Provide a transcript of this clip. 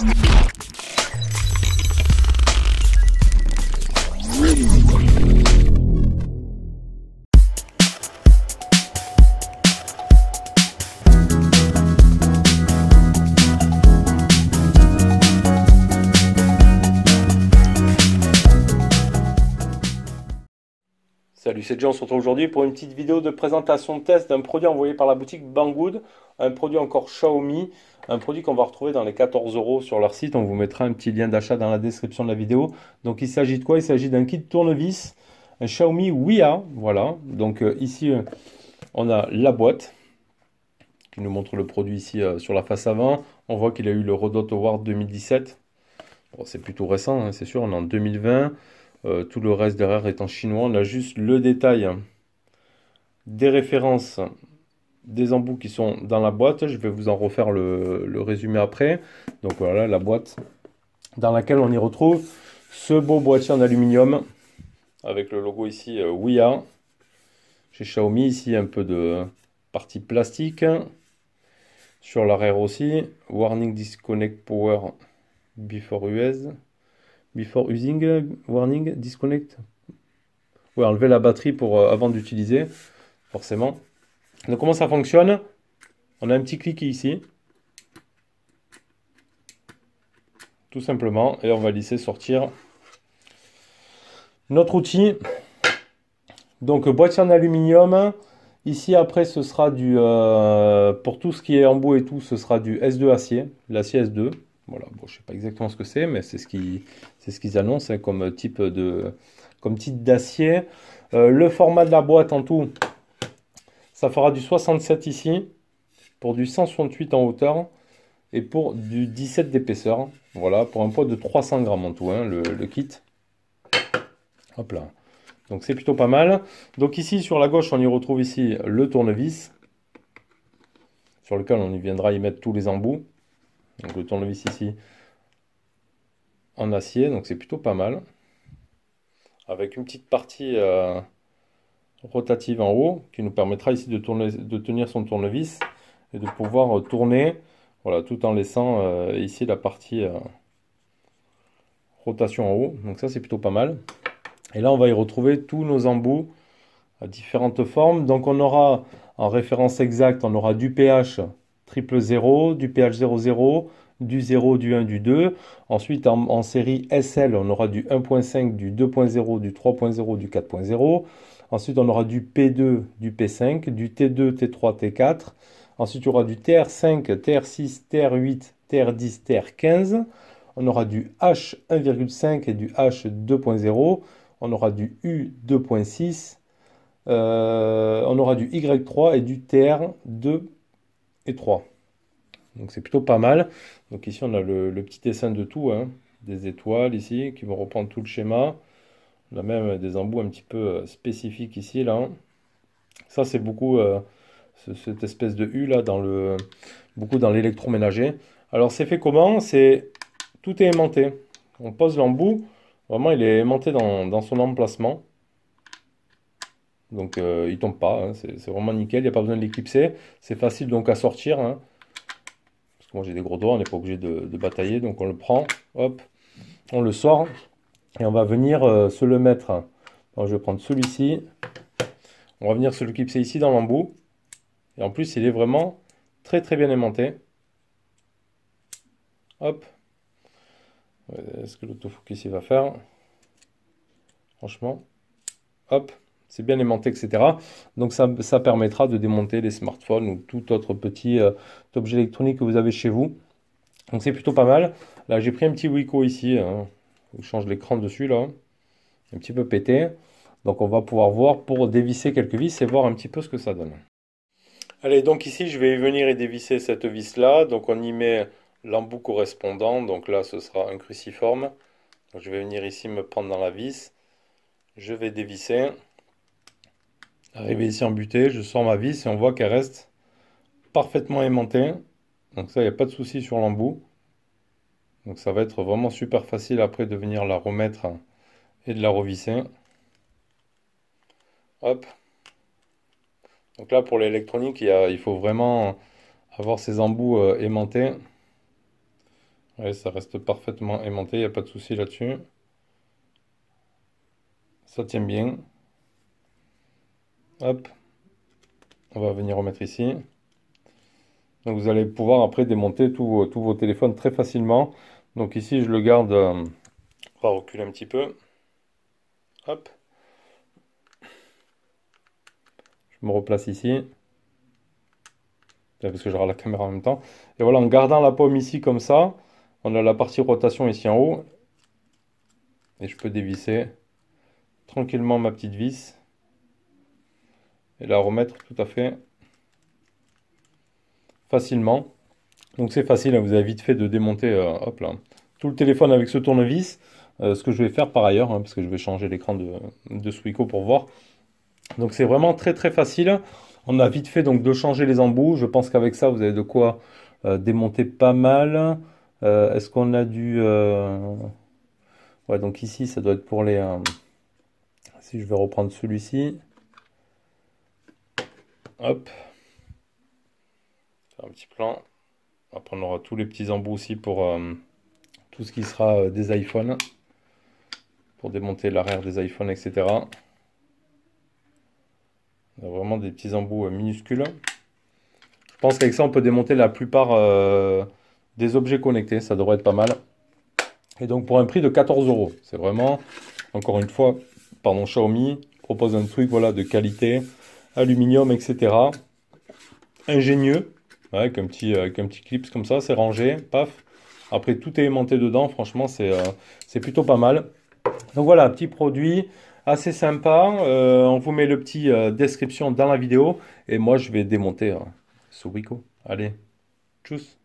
Salut, c'est John, on se retrouve aujourd'hui pour une petite vidéo de présentation test d'un produit envoyé par la boutique Banggood, un produit encore Xiaomi, un produit qu'on va retrouver dans les 14 € sur leur site. On vous mettra un petit lien d'achat dans la description de la vidéo. Donc il s'agit de quoi? Il s'agit d'un kit tournevis, un Xiaomi Huia, voilà. Donc ici on a la boîte qui nous montre le produit ici sur la face avant. On voit qu'il a eu le Rodot Award 2017. Bon, c'est plutôt récent, hein, c'est sûr, on est en 2020. Tout le reste derrière est en chinois. On a juste le détail des références des embouts qui sont dans la boîte. Je vais vous en refaire le résumé après. Donc voilà la boîte dans laquelle on y retrouve ce beau boîtier en aluminium avec le logo ici Huia. Chez Xiaomi, ici un peu de partie plastique. Sur l'arrière aussi, warning disconnect power before using, warning disconnect. Ouais, enlever la batterie pour avant d'utiliser, forcément. Donc comment ça fonctionne? On a un petit clic ici, tout simplement, et on va laisser sortir notre outil. Donc boîtier en aluminium. Ici après ce sera du pour tout ce qui est embout et tout, ce sera du S2 acier, l'acier S2. Voilà, bon, je sais pas exactement ce que c'est, mais c'est ce qu'ils annoncent hein, comme type d'acier. Le format de la boîte en tout, ça fera du 67 ici, pour du 168 en hauteur et pour du 17 d'épaisseur. Voilà, pour un poids de 300 grammes en tout, hein, le kit. Hop là. Donc c'est plutôt pas mal. Donc ici sur la gauche, on y retrouve ici le tournevis, sur lequel on y viendra y mettre tous les embouts. Donc le tournevis ici en acier, donc c'est plutôt pas mal. Avec une petite partie rotative en haut, qui nous permettra ici de tenir son tournevis et de pouvoir tourner, voilà, tout en laissant ici la partie rotation en haut. Donc ça c'est plutôt pas mal. Et là on va y retrouver tous nos embouts à différentes formes. Donc on aura en référence exacte, on aura du pH 000, du pH 00, du 0, du 1, du 2. Ensuite en série SL, on aura du 1.5, du 2.0, du 3.0, du 4.0. Ensuite on aura du P2, du P5, du T2, T3, T4. Ensuite il y aura du TR5, TR6, TR8, TR10, TR15. On aura du H1,5 et du H2.0. On aura du U2.6. On aura du Y3 et du TR2 et 3. Donc c'est plutôt pas mal. Donc ici on a le petit dessin de tout, hein, des étoiles ici qui vont reprendre tout le schéma. On a même des embouts un petit peu spécifiques ici là. Ça c'est beaucoup cette espèce de U là beaucoup dans l'électroménager. Alors c'est fait comment? Tout est aimanté. On pose l'embout, vraiment il est aimanté dans son emplacement. Donc il tombe pas, hein, c'est vraiment nickel, il n'y a pas besoin de l'éclipser. C'est facile donc à sortir, hein, parce que moi j'ai des gros doigts, on n'est pas obligé de batailler. Donc on le prend, hop, on le sort et on va venir se le mettre. Alors, je vais prendre celui-ci, on va venir se le clipser ici dans l'embout. Et en plus il est vraiment très très bien aimanté. Hop, est-ce que l'autofocus il va faire? Franchement, hop. C'est bien aimanté, etc. Donc ça permettra de démonter les smartphones ou tout autre petit objet électronique que vous avez chez vous. Donc c'est plutôt pas mal. Là j'ai pris un petit Wiko ici, hein. Je change l'écran dessus là. Un petit peu pété. Donc on va pouvoir voir pour dévisser quelques vis et voir un petit peu ce que ça donne. Allez, donc ici je vais venir et dévisser cette vis là. Donc on y met l'embout correspondant. Donc là ce sera un cruciforme. Donc, je vais venir ici me prendre dans la vis. Je vais dévisser. Arrivé ici en butée, je sors ma vis et on voit qu'elle reste parfaitement aimantée. Donc ça, il n'y a pas de souci sur l'embout. Donc ça va être vraiment super facile après de venir la remettre et de la revisser. Hop. Donc là, pour l'électronique, il faut vraiment avoir ces embouts aimantés. Ouais, ça reste parfaitement aimanté, il n'y a pas de souci là-dessus. Ça tient bien. Hop, on va venir remettre ici. Donc vous allez pouvoir après démonter tous vos téléphones très facilement. Donc ici, je le garde. On va reculer un petit peu. Hop. Je me replace ici. Parce que j'aurai la caméra en même temps. Et voilà, en gardant la paume ici comme ça, on a la partie rotation ici en haut. Et je peux dévisser tranquillement ma petite vis. Et la remettre tout à fait facilement. Donc c'est facile, hein, vous avez vite fait de démonter hop là, tout le téléphone avec ce tournevis. Ce que je vais faire par ailleurs, hein, parce que je vais changer l'écran de Suico pour voir. Donc c'est vraiment très très facile. On a vite fait donc de changer les embouts. Je pense qu'avec ça, vous avez de quoi démonter pas mal. Est-ce qu'on a du... Ouais, donc ici, ça doit être pour les... Si je vais reprendre celui-ci. Hop. Faire un petit plan. Après, on aura tous les petits embouts aussi pour tout ce qui sera des iPhones. Pour démonter l'arrière des iPhones, etc. On a vraiment des petits embouts minuscules. Je pense qu'avec ça, on peut démonter la plupart des objets connectés. Ça devrait être pas mal. Et donc, pour un prix de 14 €. C'est vraiment, encore une fois, pardon, Xiaomi propose un truc voilà, de qualité, aluminium, etc. Ingénieux, ouais, avec un petit clips comme ça, c'est rangé, paf. Après, tout est aimanté dedans. Franchement, c'est plutôt pas mal. Donc voilà, petit produit assez sympa. On vous met le petit description dans la vidéo. Et moi, je vais démonter ce Wiko. Allez, tchuss!